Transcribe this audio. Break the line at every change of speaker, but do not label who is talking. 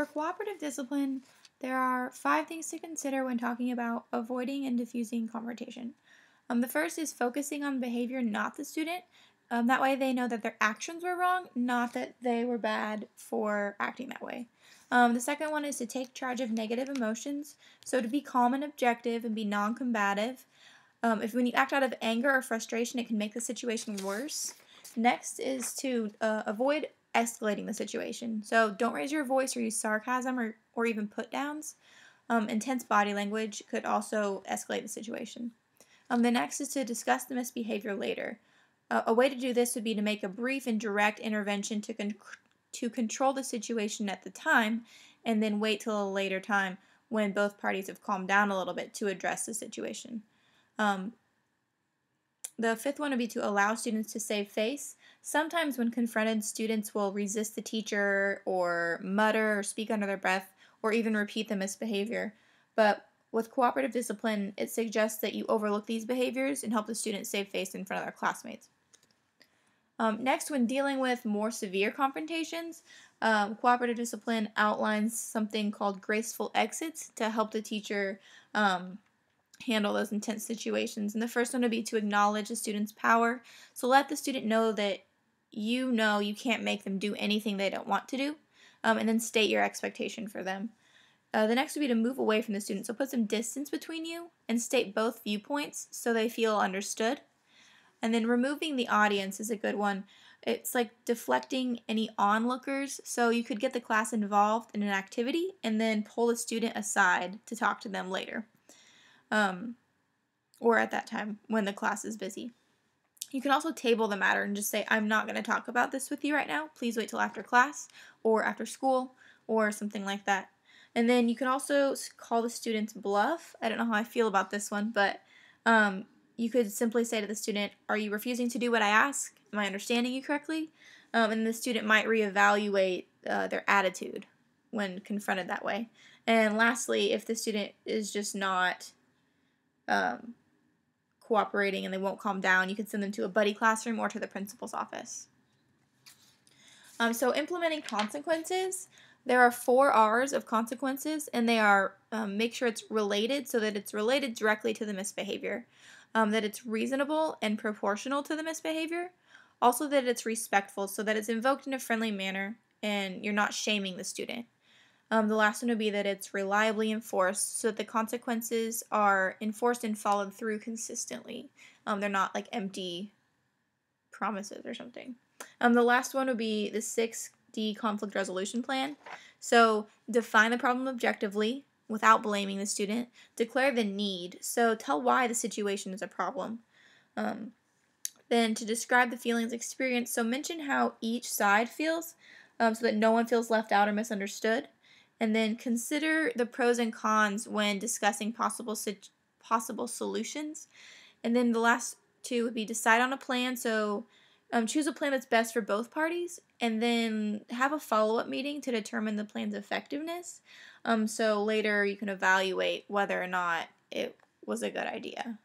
for cooperative discipline, there are 5 things to consider when talking about avoiding and diffusing confrontation. The first is focusing on behavior, not the student. That way they know that their actions were wrong, not that they were bad for acting that way. The second one is to take charge of negative emotions, so to be calm and objective and be non-combative. If when you act out of anger or frustration, it can make the situation worse. Next is to avoid escalating the situation. So don't raise your voice or use sarcasm or even put downs. Intense body language could also escalate the situation. The next is to discuss the misbehavior later. A way to do this would be to make a brief and direct intervention to control the situation at the time, and then wait till a later time when both parties have calmed down a little bit to address the situation. The fifth one would be to allow students to save face. Sometimes when confronted, students will resist the teacher or mutter or speak under their breath or even repeat the misbehavior. But with cooperative discipline, it suggests that you overlook these behaviors and help the student save face in front of their classmates. Next, when dealing with more severe confrontations, cooperative discipline outlines something called graceful exits to help the teacher handle those intense situations. And the first one would be to acknowledge the student's power. So let the student know that you can't make them do anything they don't want to do, and then state your expectation for them. The next would be to move away from the student. So put some distance between you and state both viewpoints so they feel understood. And then removing the audience is a good one. It's like deflecting any onlookers. So you could get the class involved in an activity and then pull the student aside to talk to them later. Or at that time when the class is busy. You can also table the matter and just say, I'm not going to talk about this with you right now. Please wait till after class or after school or something like that. And then you can also call the student's bluff. I don't know how I feel about this one, but you could simply say to the student, are you refusing to do what I ask? Am I understanding you correctly? And the student might reevaluate their attitude when confronted that way. And lastly, if the student is just not cooperating and they won't calm down, you could send them to a buddy classroom or to the principal's office. So implementing consequences, there are 4 R's of consequences, and they are make sure it's related so that it's related directly to the misbehavior, that it's reasonable and proportional to the misbehavior, also that it's respectful so that it's invoked in a friendly manner and you're not shaming the student. The last one would be that it's reliably enforced so that the consequences are enforced and followed through consistently. They're not like empty promises or something. The last one would be the 6D conflict resolution plan. So define the problem objectively without blaming the student. Declare the need. So tell why the situation is a problem. Then to describe the feelings experienced. So mention how each side feels so that no one feels left out or misunderstood. And then consider the pros and cons when discussing possible solutions. And then the last 2 would be decide on a plan. So choose a plan that's best for both parties, and then have a follow-up meeting to determine the plan's effectiveness. So later you can evaluate whether or not it was a good idea.